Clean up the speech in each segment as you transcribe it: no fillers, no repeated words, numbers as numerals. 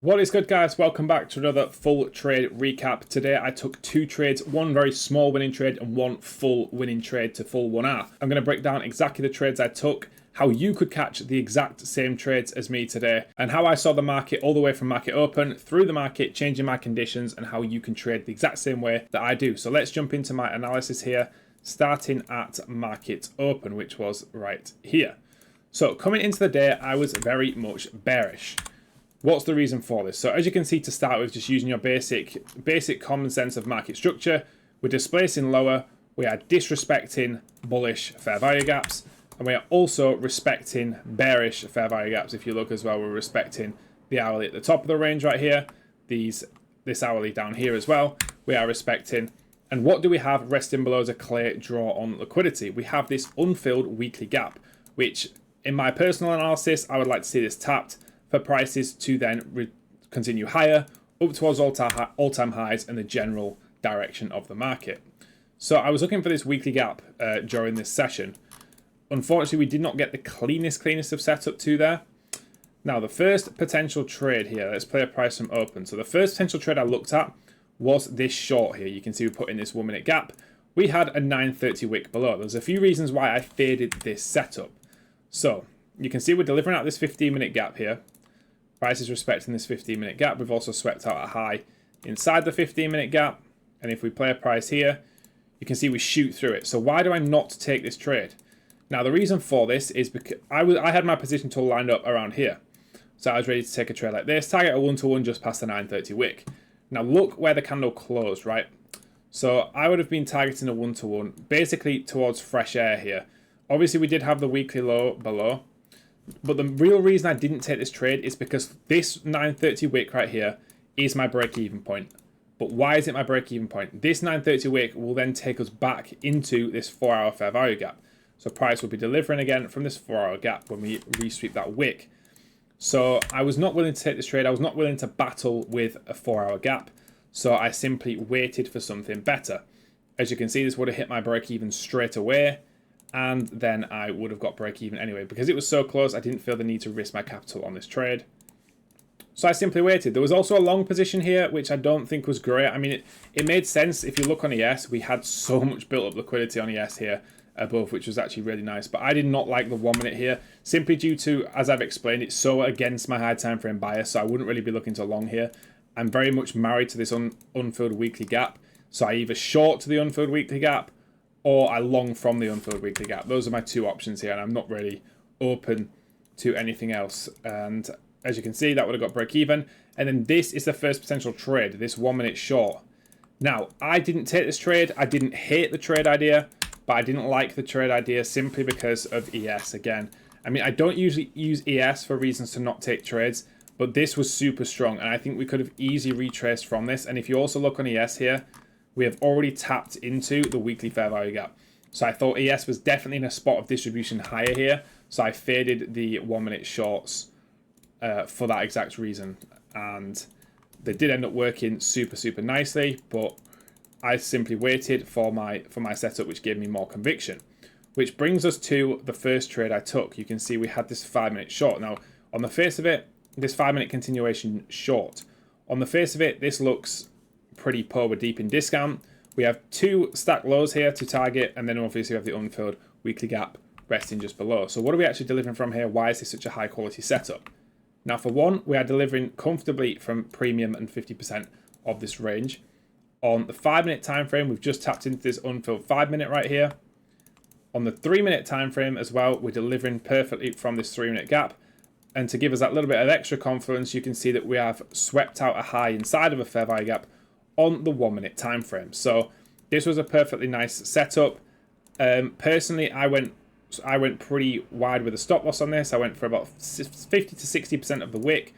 What is good, guys? Welcome back to another full trade recap. Today I took two trades, one very small winning trade and one full winning trade to full 1R. I'm going to break down exactly the trades I took, how you could catch the exact same trades as me today, and how I saw the market all the way from market open through the market, changing my conditions, and how you can trade the exact same way that I do. So let's jump into my analysis here, starting at market open, which was right here. So coming into the day, I was very much bearish. What's the reason for this? So as you can see, to start with, just using your basic common sense of market structure, we're displacing lower, we are disrespecting bullish fair value gaps, and we are also respecting bearish fair value gaps. If you look as well, we're respecting the hourly at the top of the range right here, this hourly down here as well, we are respecting. And what do we have resting below as a clear draw on liquidity? We have this unfilled weekly gap, which in my personal analysis, I would like to see this tapped for prices to then continue higher, up towards all-time highs and the general direction of the market. So I was looking for this weekly gap during this session. Unfortunately, we did not get the cleanest of setup to there. Now, the first potential trade here, let's play a price from open. So the first potential trade I looked at was this short here. You can see we put in this 1 minute gap. We had a 930 wick below. There's a few reasons why I faded this setup. So you can see we're delivering out this 15-minute gap here. Price is respecting this 15-minute gap. We've also swept out a high inside the 15-minute gap. And if we play a price here, you can see we shoot through it. So why do I not take this trade? Now, the reason for this is because I had my position tool lined up around here. So I was ready to take a trade like this. Target a 1-to-1 just past the 930 wick. Now, look where the candle closed, right? So I would have been targeting a 1-to-1, basically towards fresh air here. Obviously, we did have the weekly low below. But the real reason I didn't take this trade is because this 930 wick right here is my break-even point. But why is it my break-even point? This 930 wick will then take us back into this 4-hour fair value gap. So price will be delivering again from this 4-hour gap when we re-sweep that wick. So I was not willing to take this trade. I was not willing to battle with a 4-hour gap. So I simply waited for something better. As you can see, this would have hit my break-even straight away. And then I would have got break even anyway. Because it was so close, I didn't feel the need to risk my capital on this trade. So I simply waited. There was also a long position here, which I don't think was great. I mean, it made sense. If you look on ES, we had so much built-up liquidity on ES here above, which was actually really nice. But I did not like the 1 minute here, simply due to, as I've explained, it's so against my high time frame bias, so I wouldn't really be looking to long here. I'm very much married to this unfilled weekly gap. So I either short to the unfilled weekly gap, or I long from the unfilled weekly gap. Those are my two options here, and I'm not really open to anything else. And as you can see, that would have got break even. And then this is the first potential trade, this 1 minute short. Now, I didn't take this trade. I didn't hate the trade idea, but I didn't like the trade idea simply because of ES again. I mean, I don't usually use ES for reasons to not take trades, but this was super strong, and I think we could have easily retraced from this. And if you also look on ES here, we have already tapped into the weekly fair value gap. So I thought ES was definitely in a spot of distribution higher here. So I faded the 1 minute shorts for that exact reason. And they did end up working super nicely, but I simply waited for my setup, which gave me more conviction. Which brings us to the first trade I took. You can see we had this 5 minute short. Now, on the face of it, this 5 minute continuation short. On the face of it, this looks pretty poor. We're deep in discount. We have two stack lows here to target, and then obviously we have the unfilled weekly gap resting just below. So what are we actually delivering from here? Why is this such a high quality setup? Now, for one, we are delivering comfortably from premium and 50% of this range. On the 5 minute time frame, we've just tapped into this unfilled 5 minute right here. On the 3 minute time frame as well, we're delivering perfectly from this 3 minute gap. And to give us that little bit of extra confidence, you can see that we have swept out a high inside of a fair value gap on the 1 minute time frame. So this was a perfectly nice setup. Personally, I went pretty wide with a stop loss on this. I went for about 50 to 60% of the wick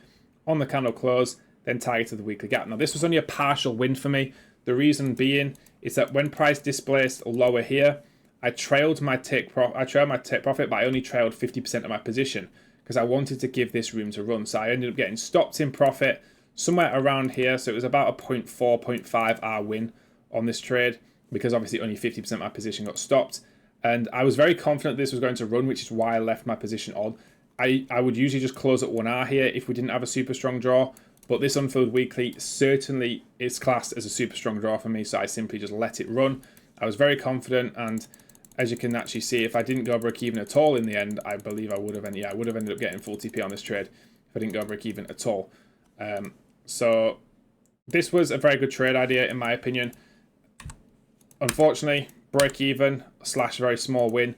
on the candle close, then targeted the weekly gap. Now, this was only a partial win for me. The reason being is that when price displaced lower here, I trailed my take profit, but I only trailed 50% of my position because I wanted to give this room to run. So I ended up getting stopped in profit somewhere around here. So it was about a 0.4, 0.5 R win on this trade because obviously only 50% of my position got stopped. And I was very confident this was going to run, which is why I left my position on. I would usually just close at 1R here if we didn't have a super strong draw. But this unfilled weekly certainly is classed as a super strong draw for me, so I simply just let it run. I was very confident, and as you can actually see, if I didn't go break even at all in the end, I believe I would have ended, I would have ended up getting full TP on this trade if I didn't go break even at all. So this was a very good trade idea in my opinion. Unfortunately, break even / very small win.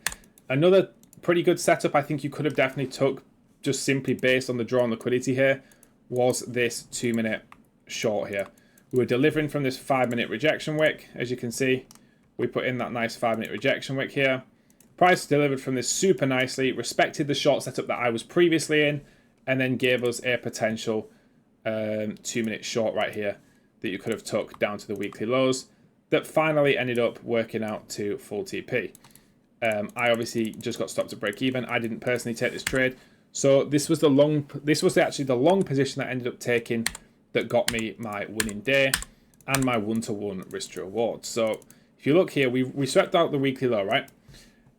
Another pretty good setup I think you could have definitely took just simply based on the draw and liquidity here was this 2-minute short here. We were delivering from this 5-minute rejection wick. As you can see, we put in that nice 5-minute rejection wick here. Price delivered from this super nicely, respected the short setup that I was previously in, and then gave us a potential 2-minute short right here that you could have took down to the weekly lows that finally ended up working out to full TP. I obviously just got stopped at break even. I didn't personally take this trade. So this was actually the long position that I ended up taking that got me my winning day and my 1-to-1 risk to reward. So if you look here, we swept out the weekly low, right?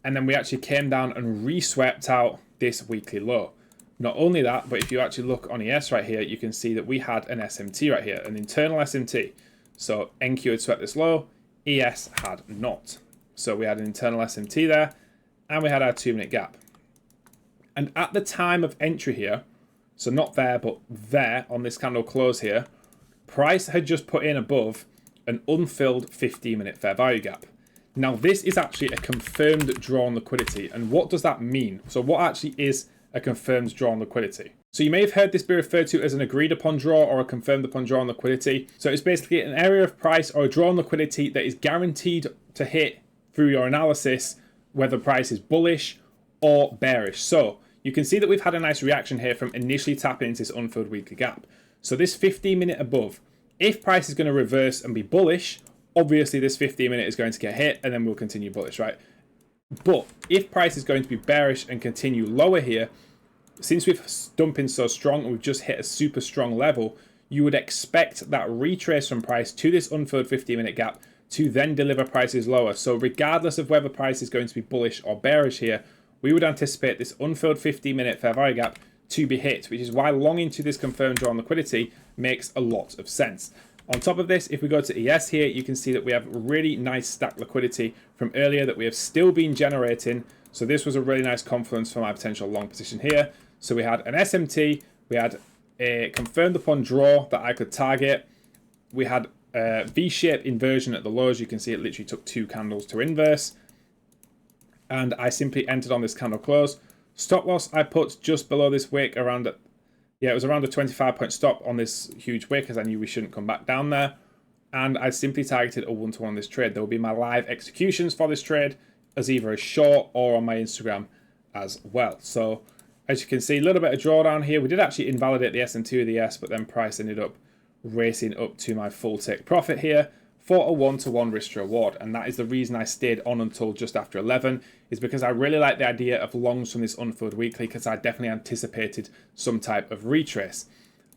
And then we actually came down and re-swept out this weekly low. Not only that, but if you actually look on ES right here, you can see that we had an SMT right here, an internal SMT. So NQ had swept this low, ES had not. So we had an internal SMT there, and we had our 2-minute gap. And at the time of entry here, so not there, but there on this candle close here, price had just put in above an unfilled 15-minute fair value gap. Now this is actually a confirmed draw on liquidity. And what does that mean? So what actually is a confirmed draw on liquidity? So you may have heard this be referred to as an agreed upon draw or a confirmed upon draw on liquidity. So it's basically an area of price or a draw on liquidity that is guaranteed to hit through your analysis, whether price is bullish or bearish. So you can see that we've had a nice reaction here from initially tapping into this unfilled weekly gap. So this 15-minute above, if price is going to reverse and be bullish, obviously this 15-minute is going to get hit and then we'll continue bullish, right? But if price is going to be bearish and continue lower here, since we've dumping so strong and we've just hit a super strong level, you would expect that retrace from price to this unfilled 15-minute gap to then deliver prices lower. So regardless of whether price is going to be bullish or bearish here, we would anticipate this unfilled 15-minute fair value gap to be hit, which is why long into this confirmed draw on liquidity makes a lot of sense. On top of this, if we go to ES here, you can see that we have really nice stacked liquidity from earlier that we have still been generating. So this was a really nice confluence for my potential long position here. So we had an SMT, we had a confirmed upon draw that I could target. We had a V-shaped inversion at the lows. You can see it literally took 2 candles to inverse. And I simply entered on this candle close. Stop loss I put just below this wick around it. Yeah, it was around a 25-point stop on this huge wick as I knew we shouldn't come back down there. And I simply targeted a 1-to-1 this trade. There will be my live executions for this trade as either a short or on my Instagram as well. So as you can see, a little bit of drawdown here. We did actually invalidate the S&T with the S, but then price ended up racing up to my full take profit here for a 1-to-1 risk to reward. And that is the reason I stayed on until just after 11, is because I really like the idea of longs from this unfilled weekly because I definitely anticipated some type of retrace.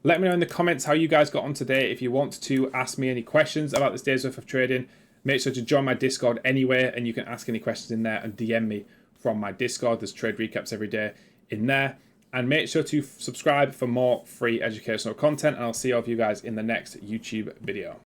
Let me know in the comments how you guys got on today. If you want to ask me any questions about this day's worth of trading, make sure to join my Discord anyway, and you can ask any questions in there and DM me from my Discord. There's trade recaps every day in there. And make sure to subscribe for more free educational content, and I'll see all of you guys in the next YouTube video.